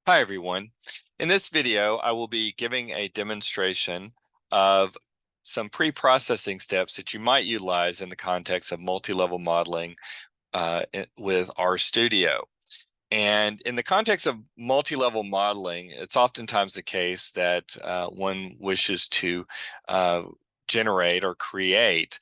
Hi everyone. In this video, I will be giving a demonstration of some pre-processing steps that you might utilize in the context of multi-level modeling with RStudio. And in the context of multi-level modeling, it's oftentimes the case that one wishes to generate or create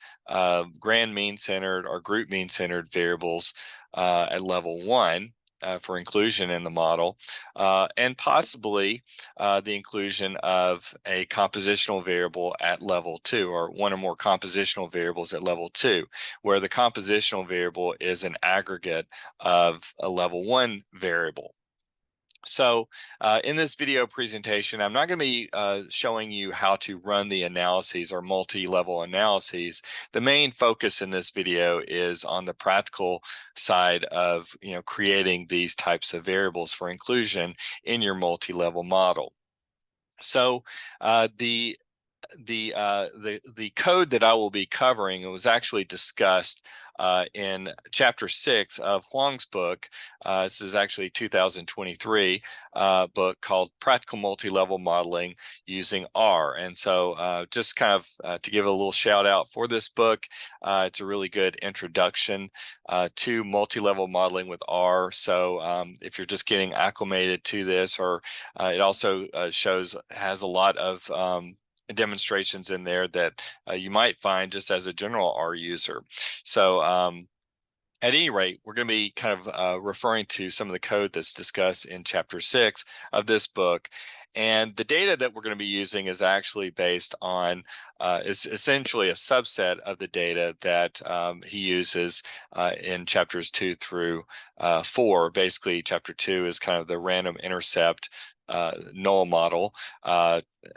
grand mean-centered or group mean-centered variables at level 1 for inclusion in the model, and possibly the inclusion of a compositional variable at level 2, or one or more compositional variables at level 2, where the compositional variable is an aggregate of a level 1 variable. So in this video presentation, I'm not going to be showing you how to run the analyses or multi-level analyses. The main focus in this video is on the practical side of creating these types of variables for inclusion in your multi-level model. So the code that I will be covering was actually discussed in chapter 6 of Huang's book. This is actually 2023 book called Practical Multi-Level Modeling Using R. And so just kind of to give a little shout out for this book, it's a really good introduction to multi-level modeling with R. So if you're just getting acclimated to this, or it also has a lot of demonstrations in there that you might find just as a general R user. So at any rate, we're going to be kind of referring to some of the code that's discussed in chapter 6 of this book. And the data that we're going to be using is actually based on, is essentially a subset of the data that he uses in chapters 2 through 4. Basically, chapter 2 is kind of the random intercept null model.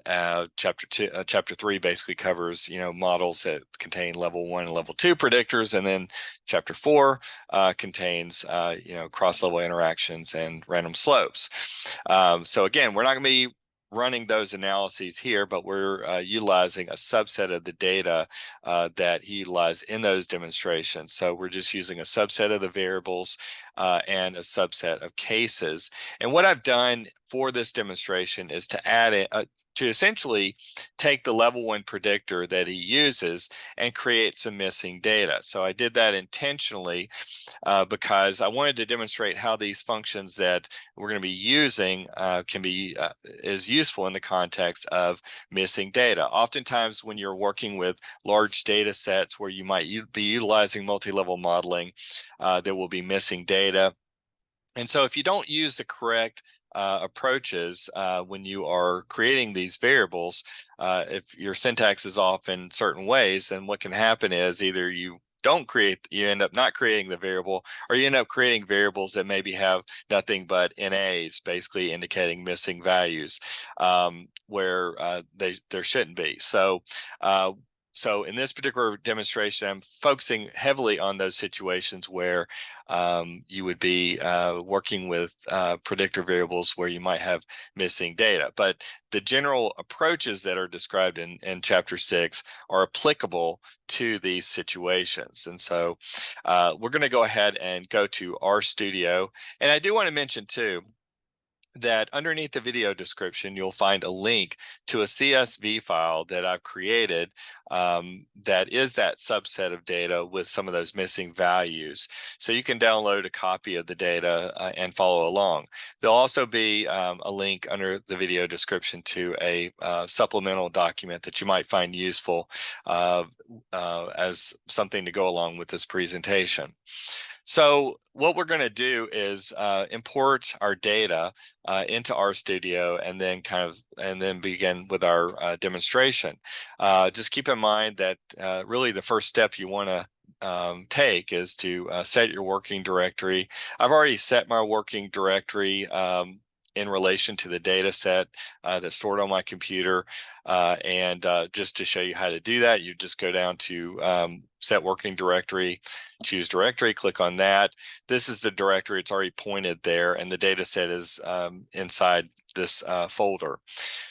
Chapter 3 basically covers models that contain level 1 and level 2 predictors, and then chapter 4 contains cross-level interactions and random slopes. So again, we're not going to be running those analyses here, but we're utilizing a subset of the data that he utilized in those demonstrations. So we're just using a subset of the variables and a subset of cases. And what I've done for this demonstration is to add to essentially take the level 1 predictor that he uses and create some missing data. So I did that intentionally because I wanted to demonstrate how these functions that we're going to be using can be is useful in the context of missing data. Oftentimes when you're working with large data sets where you might be utilizing multi-level modeling, there will be missing data. And so if you don't use the correct approaches when you are creating these variables, if your syntax is off in certain ways, then what can happen is either you end up not creating the variable, or you end up creating variables that maybe have nothing but NAs, basically indicating missing values, where there shouldn't be. So in this particular demonstration, I'm focusing heavily on those situations where you would be working with predictor variables where you might have missing data. But the general approaches that are described in chapter 6 are applicable to these situations. And so we're going to go ahead and go to RStudio. And I do want to mention too, that underneath the video description, you'll find a link to a CSV file that I've created that is that subset of data with some of those missing values. So you can download a copy of the data and follow along. There'll also be a link under the video description to a supplemental document that you might find useful as something to go along with this presentation. So what we're going to do is import our data into RStudio and then begin with our demonstration. Just keep in mind that really the first step you want to take is to set your working directory. I've already set my working directory in relation to the data set that's stored on my computer. And just to show you how to do that, you just go down to set working directory, choose directory, click on that. This is the directory, it's already pointed there, and the data set is inside this folder.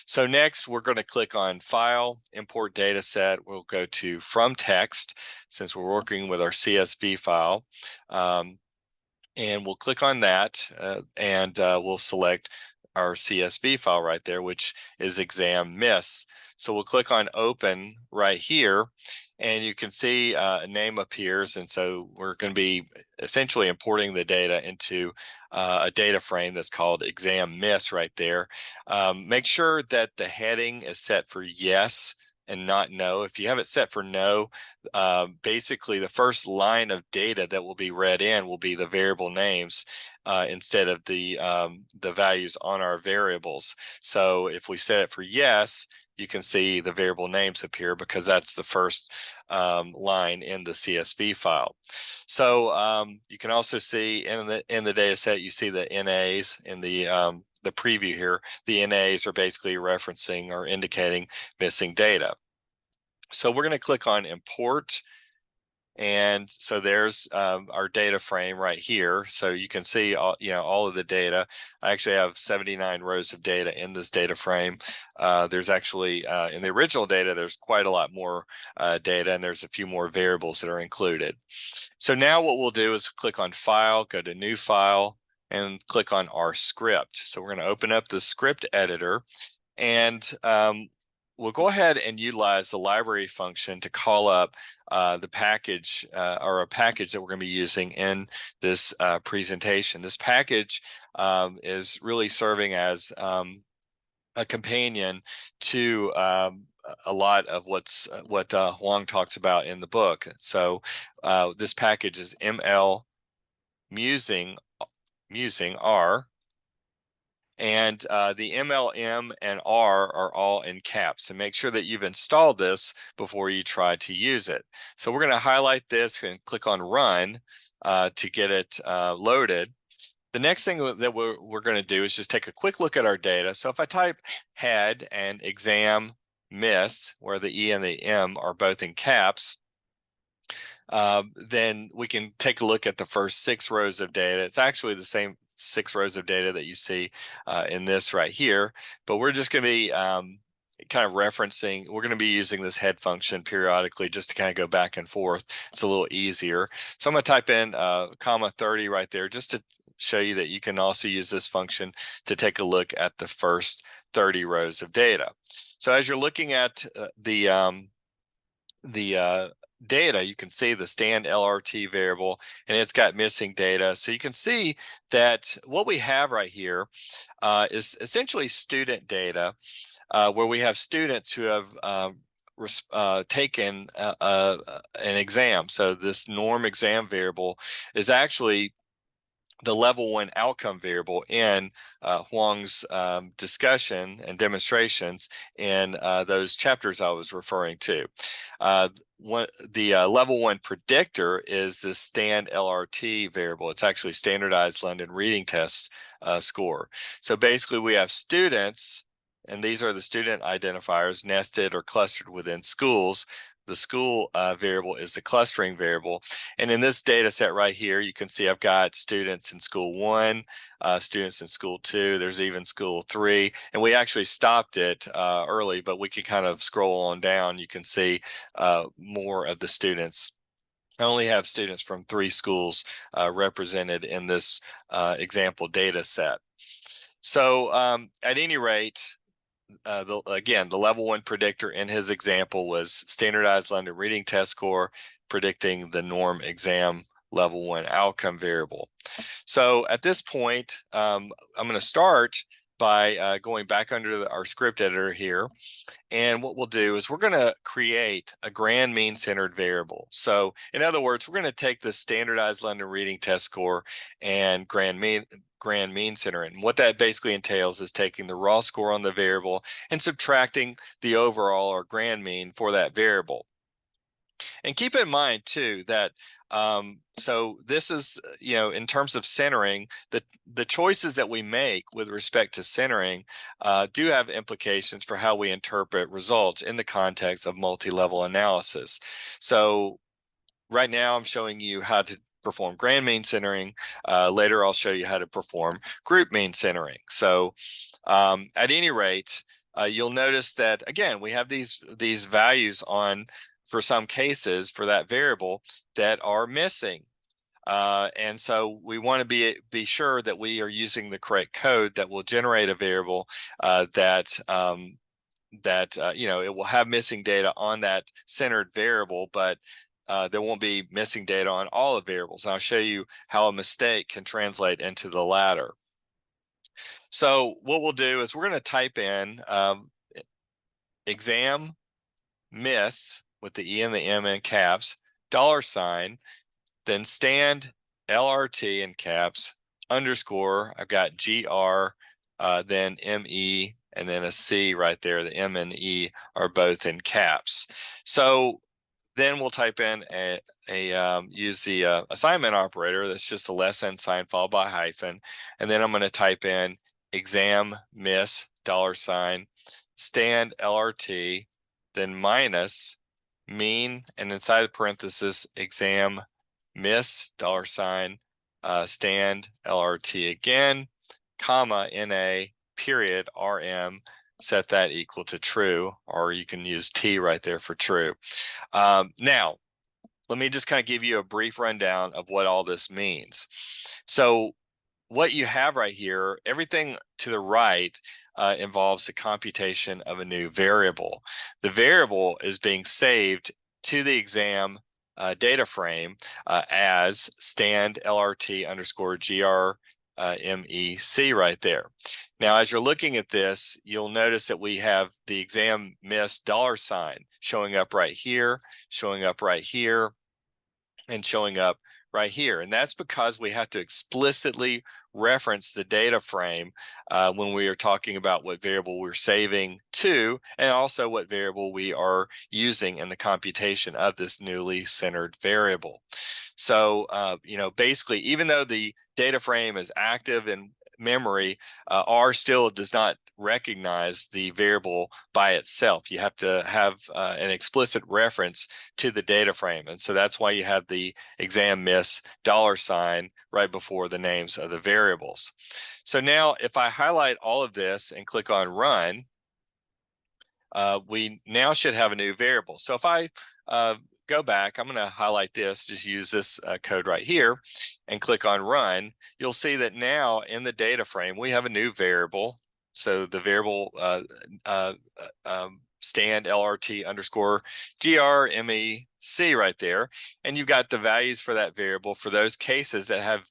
So next we're going to click on File, Import Data Set. We'll go to From Text, since we're working with our CSV file. And we'll click on that and we'll select our CSV file right there, which is exam miss. So we'll click on open right here, and you can see a name appears. And so we're going to be essentially importing the data into a data frame that's called exam miss right there. Make sure that the heading is set for yes and not no. If you have it set for no, basically the first line of data that will be read in will be the variable names instead of the values on our variables. So if we set it for yes, you can see the variable names appear because that's the first line in the CSV file. So you can also see in the data set, you see the NAs in the preview here. The NAs are basically referencing or indicating missing data. So we're going to click on import. And so there's our data frame right here. So you can see all of the data. I actually have 79 rows of data in this data frame. There's actually in the original data, there's quite a lot more data, and there's a few more variables that are included. So now what we'll do is click on File, go to New File, and click on our script. So we're going to open up the script editor, and we'll go ahead and utilize the library function to call up the package or a package that we're going to be using in this presentation. This package is really serving as a companion to a lot of what Huang talks about in the book. So this package is ML Musing R. And the MLM and R are all in caps. So make sure that you've installed this before you try to use it. So we're going to highlight this and click on Run to get it loaded. The next thing that we're going to do is just take a quick look at our data. So if I type head and exam miss, where the E and the M are both in caps, then we can take a look at the first 6 rows of data. It's actually the same 6 rows of data that you see in this right here, but we're just going to be kind of referencing, we're going to be using this head function periodically just to kind of go back and forth. It's a little easier. So I'm going to type in comma 30 right there just to show you that you can also use this function to take a look at the first 30 rows of data. So as you're looking at the data, you can see the stand LRT variable, and it's got missing data. So you can see that what we have right here is essentially student data, where we have students who have taken an exam. So this norm exam variable is actually the level 1 outcome variable in Huang's discussion and demonstrations in those chapters I was referring to. The level 1 predictor is the stand LRT variable. It's actually standardized London reading test score. So basically we have students, and these are the student identifiers nested or clustered within schools. The school variable is the clustering variable. And in this data set right here, you can see I've got students in school 1, students in school 2, there's even school 3. And we actually stopped it early, but we can kind of scroll on down. You can see more of the students. I only have students from 3 schools represented in this example data set. So at any rate, again, the level 1 predictor in his example was standardized London reading test score predicting the norm exam level 1 outcome variable. So at this point, I'm going to start by going back under our script editor here. And what we'll do is we're going to create a grand mean centered variable. So in other words, we're going to take the standardized London reading test score and grand mean center. And what that basically entails is taking the raw score on the variable and subtracting the overall or grand mean for that variable. And keep in mind too that so this is, in terms of centering, the choices that we make with respect to centering do have implications for how we interpret results in the context of multi-level analysis. So right now I'm showing you how to perform grand mean centering. Later I'll show you how to perform group mean centering. So at any rate, you'll notice that again we have these values on, for some cases, for that variable that are missing. And so we want to be sure that we are using the correct code that will generate a variable that it will have missing data on that centered variable, but there won't be missing data on all the variables. And I'll show you how a mistake can translate into the latter. So what we'll do is we're going to type in exam miss with the E and the M in caps, $, then stand LRT in caps, underscore, I've got GR, then ME, and then a C right there. The M and E are both in caps. So then we'll type in use the assignment operator. That's just a less than sign followed by a hyphen. And then I'm going to type in exam miss $, stand LRT, then minus mean, and inside the parenthesis exam miss $, stand LRT again, comma NA period RM, set that equal to true, or you can use T right there for true. Now, let me just kind of give you a brief rundown of what all this means. So what you have right here, everything to the right involves the computation of a new variable. The variable is being saved to the exam data frame as stand LRT underscore GR MEC right there. Now, as you're looking at this, you'll notice that we have the exam miss $, showing up right here, showing up right here, and showing up right here. And that's because we have to explicitly reference the data frame when we are talking about what variable we're saving to, and also what variable we are using in the computation of this newly centered variable. So, basically, even though the data frame is active in memory, R still does not recognize the variable by itself. You have to have an explicit reference to the data frame. And so that's why you have the exam miss $, right before the names of the variables. So now if I highlight all of this and click on run, we now should have a new variable. So if I go back, I'm going to highlight this, just use this code right here and click on run. You'll see that now in the data frame, we have a new variable. So the variable stand LRT underscore GRMEC right there. And you've got the values for that variable for those cases that have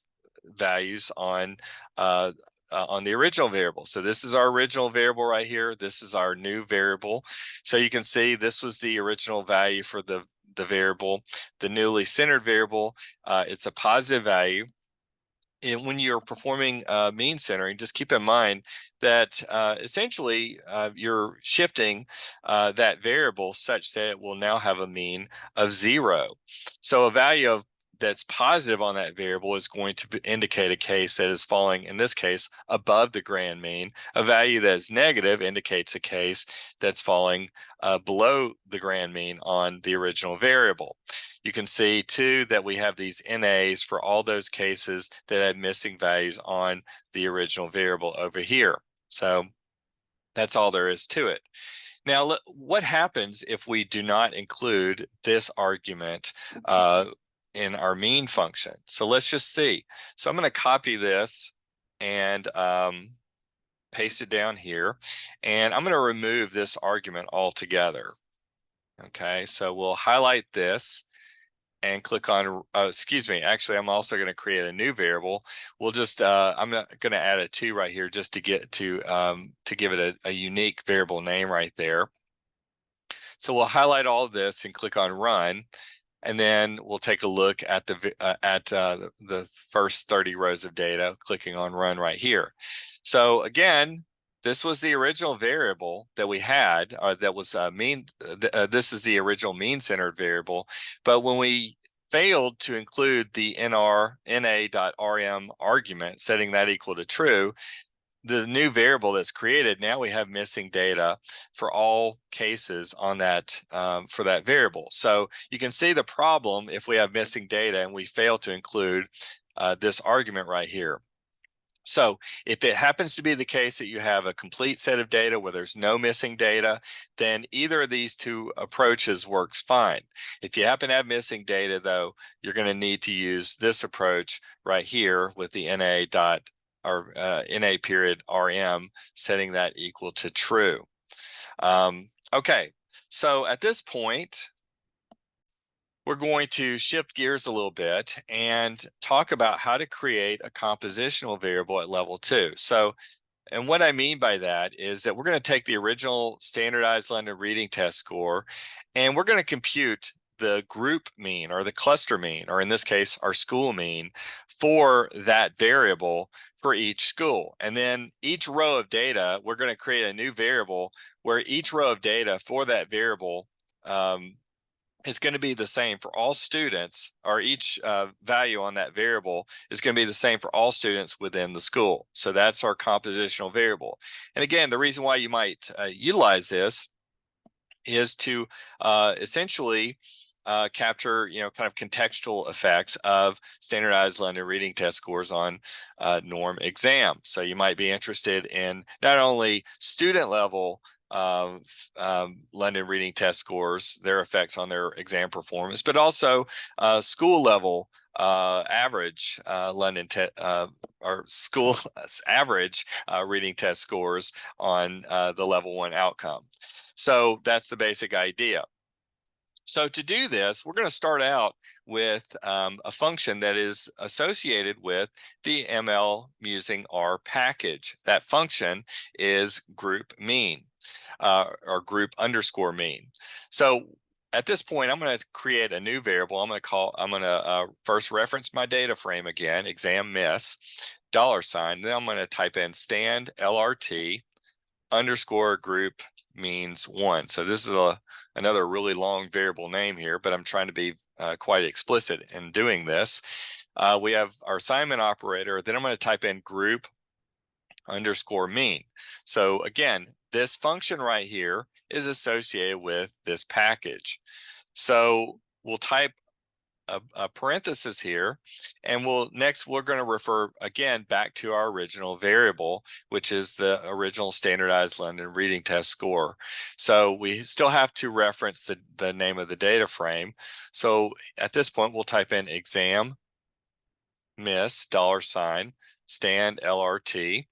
values on the original variable. So this is our original variable right here. This is our new variable. So you can see this was the original value for the variable. The newly centered variable, it's a positive value. And when you're performing mean centering, just keep in mind that essentially you're shifting that variable such that it will now have a mean of 0. So a value of that's positive on that variable is going to indicate a case that is falling, in this case, above the grand mean. A value that is negative indicates a case that's falling below the grand mean on the original variable. You can see too that we have these NAs for all those cases that had missing values on the original variable over here. So that's all there is to it. Now, what happens if we do not include this argument in our mean function? So let's just see. So I'm going to copy this and paste it down here, and I'm going to remove this argument altogether. Okay, so we'll highlight this and click on, excuse me, actually, I'm also going to create a new variable. We'll just, I'm going to add a 2 right here just to get to give it a unique variable name right there. So we'll highlight all of this and click on run, and then we'll take a look at the first 30 rows of data, clicking on run right here. So again, this was the original variable that we had, that was mean. This is the original mean centered variable, but when we failed to include the na.rm argument, setting that equal to true, the new variable that's created, now we have missing data for all cases on that for that variable. So you can see the problem if we have missing data and we fail to include this argument right here. So if it happens to be the case that you have a complete set of data where there's no missing data, then either of these two approaches works fine. If you happen to have missing data, though, you're going to need to use this approach right here with the NA dot or NA period RM, setting that equal to true. Okay, so at this point, we're going to shift gears a little bit and talk about how to create a compositional variable at level 2. So, and what I mean by that is that we're going to take the original standardized London reading test score, and we're going to compute the group mean or the cluster mean, or in this case, our school mean for that variable for each school. And then each row of data, we're going to create a new variable where each row of data for that variable is going to be the same for all students, or each value on that variable is going to be the same for all students within the school. So that's our compositional variable. And again, the reason why you might utilize this is to essentially capture, kind of contextual effects of standardized London reading test scores on norm exam. So you might be interested in not only student level London reading test scores, their effects on their exam performance, but also school level average London or school average reading test scores on the level 1 outcome. So that's the basic idea. So to do this, we're going to start out with a function that is associated with the ML using R package. That function is group mean. Or group underscore mean. So at this point, I'm going to create a new variable. I'm going to first reference my data frame again, exam miss, $. Then I'm going to type in stand LRT underscore group means 1. So this is another really long variable name here, but I'm trying to be quite explicit in doing this. We have our assignment operator. Then I'm going to type in group underscore mean. So again, this function right here is associated with this package. So we'll type a parenthesis here, and we're going to refer again back to our original variable, which is the original standardized London reading test score. So we still have to reference the name of the data frame. So at this point, we'll type in exam miss $, stand LRT,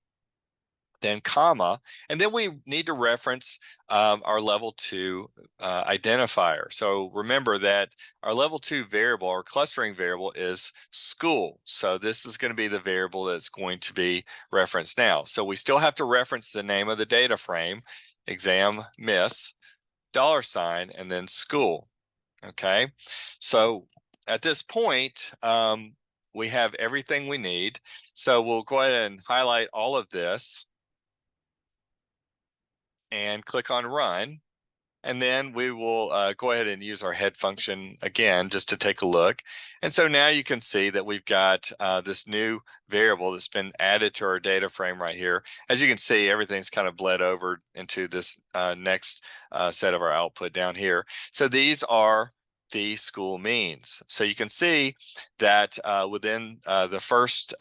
then comma, and then we need to reference our level 2 identifier. So remember that our level 2 variable, or clustering variable, is school. So this is going to be the variable that's going to be referenced now. So we still have to reference the name of the data frame, exam miss, $, and then school. Okay, so at this point, we have everything we need. So we'll go ahead and highlight all of this and click on run. And then we will go ahead and use our head function again just to take a look. And so now you can see that we've got this new variable that's been added to our data frame right here. As you can see, everything's kind of bled over into this next set of our output down here. So these are the school means. So you can see that within the first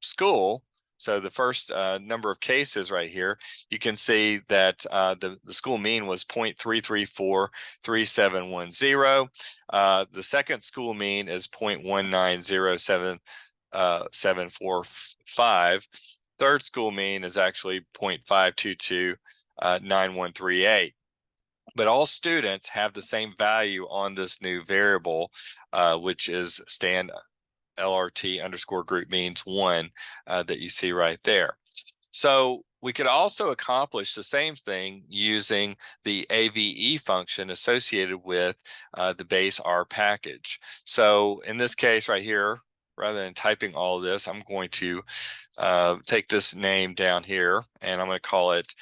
school, so the first number of cases right here, you can see that the school mean was 0.3343710. The second school mean is 0.1907745. Third school mean is actually 0.5229138. But all students have the same value on this new variable, which is stand LRT underscore group means 1 that you see right there. So we could also accomplish the same thing using the AVE function associated with the base R package. So in this case right here, rather than typing all of this, I'm going to take this name down here, and I'm going to call it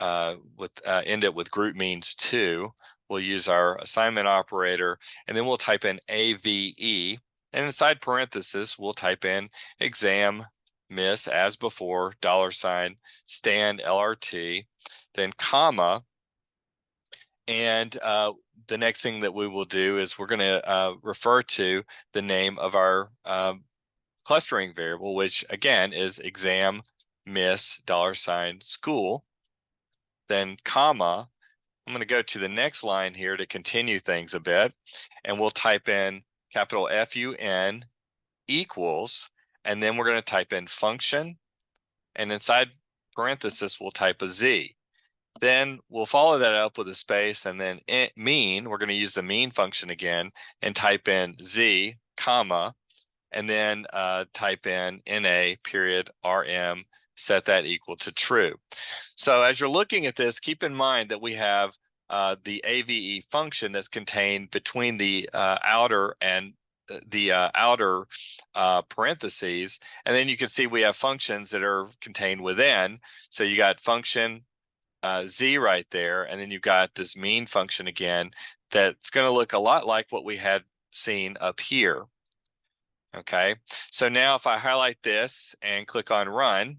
end it with group means 2. We'll use our assignment operator, and then we'll type in AVE. And inside parenthesis, we'll type in exam miss as before, $, stand LRT, then comma. And the next thing that we will do is we're going to refer to the name of our clustering variable, which again is exam miss $school, then comma. I'm going to go to the next line here to continue things a bit, and we'll type in capital FUN equals, and then we're going to type in function, and inside parenthesis we'll type a Z. Then we'll follow that up with a space, and then mean, we're going to use the mean function again and type in Z, comma, and then type in NA period RM, set that equal to true. So as you're looking at this, keep in mind that we have the AVE function that's contained between the outer and the outer parentheses, and then you can see we have functions that are contained within. So you got function Z right there, and then you've got this mean function again that's going to look a lot like what we had seen up here. Okay, so now if I highlight this and click on run,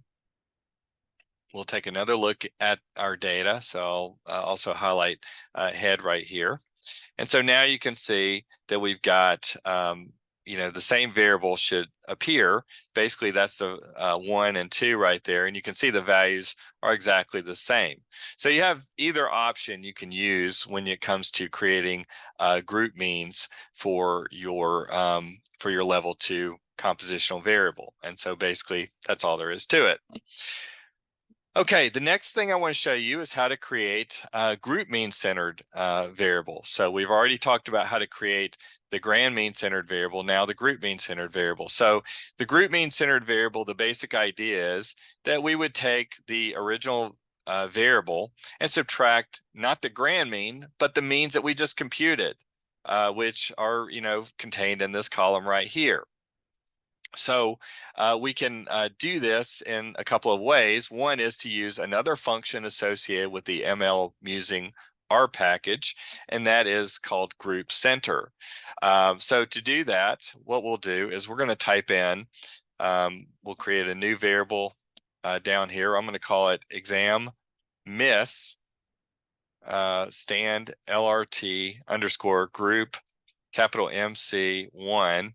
we'll take another look at our data. So I'll also highlight head right here. And so now you can see that we've got, the same variable should appear. Basically, that's the 1 and 2 right there. And you can see the values are exactly the same. So you have either option you can use when it comes to creating group means for your level 2 compositional variable. And so basically, that's all there is to it. Okay, the next thing I want to show you is how to create a group mean centered variable. So we've already talked about how to create the grand mean centered variable, now the group mean centered variable. So the group mean centered variable, the basic idea is that we would take the original variable and subtract not the grand mean, but the means that we just computed, which are contained in this column right here. So we can do this in a couple of ways. One is to use another function associated with the ML Musing R package, and that is called group center. So to do that, what we'll do is we're going to type in, we'll create a new variable down here. I'm going to call it exam miss stand LRT underscore group capital MC1.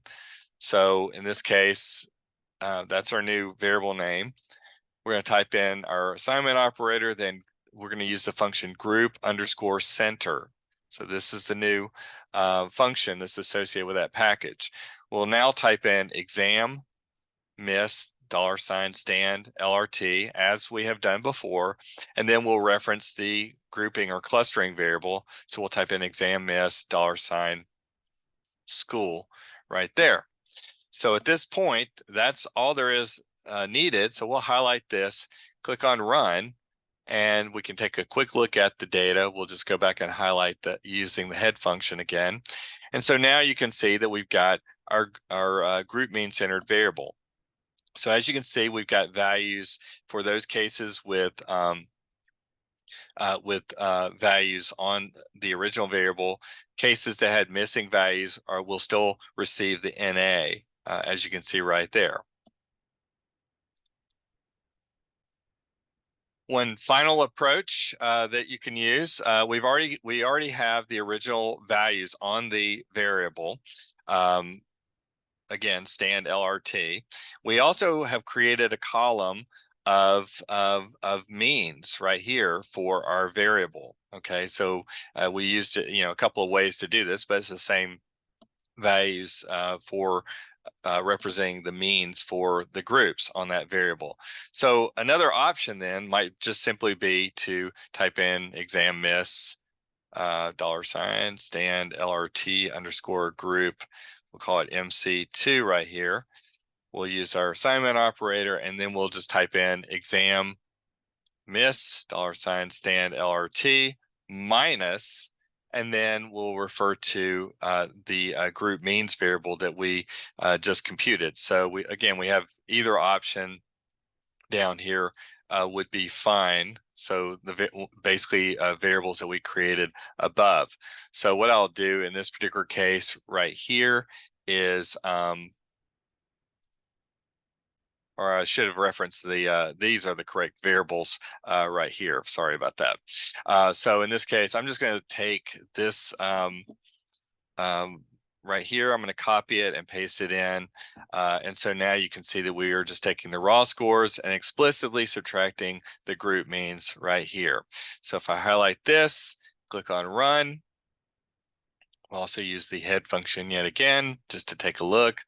So in this case, that's our new variable name. We're going to type in our assignment operator, then we're going to use the function group underscore center. So this is the new function that's associated with that package. We'll now type in exam miss $stand LRT as we have done before, and then we'll reference the grouping or clustering variable. So we'll type in exam miss $school right there. So at this point, that's all there is needed. So we'll highlight this, click on run, and we can take a quick look at the data. We'll just go back and highlight that using the head function again. And so now you can see that we've got our group mean centered variable. So as you can see, we've got values for those cases with values on the original variable. Cases that had missing values will still receive the NA. As you can see right there. One final approach that you can use, we already have the original values on the variable. Again, stand LRT. We also have created a column of means right here for our variable. Okay, so we used a couple of ways to do this, but it's the same values for representing the means for the groups on that variable. So another option then might just simply be to type in exam miss $stand LRT underscore group. We'll call it MC2 right here. We'll use our assignment operator, and then we'll just type in exam miss $stand LRT minus, and then we'll refer to the group means variable that we just computed. So we have either option down here would be fine. So basically variables that we created above. So what I'll do in this particular case right here is, or I should have referenced these are the correct variables right here. Sorry about that. So in this case, I'm just going to take this right here. I'm going to copy it and paste it in. And so now you can see that we are just taking the raw scores and explicitly subtracting the group means right here. So if I highlight this, click on run, I'll also use the head function yet again, just to take a look.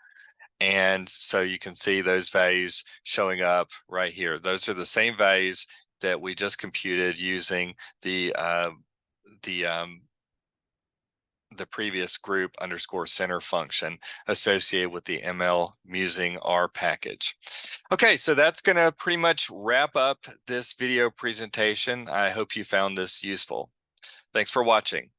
And so you can see those values showing up right here. Those are the same values that we just computed using the previous group underscore center function associated with the ML Musing R package. Okay, so that's going to pretty much wrap up this video presentation. I hope you found this useful. Thanks for watching.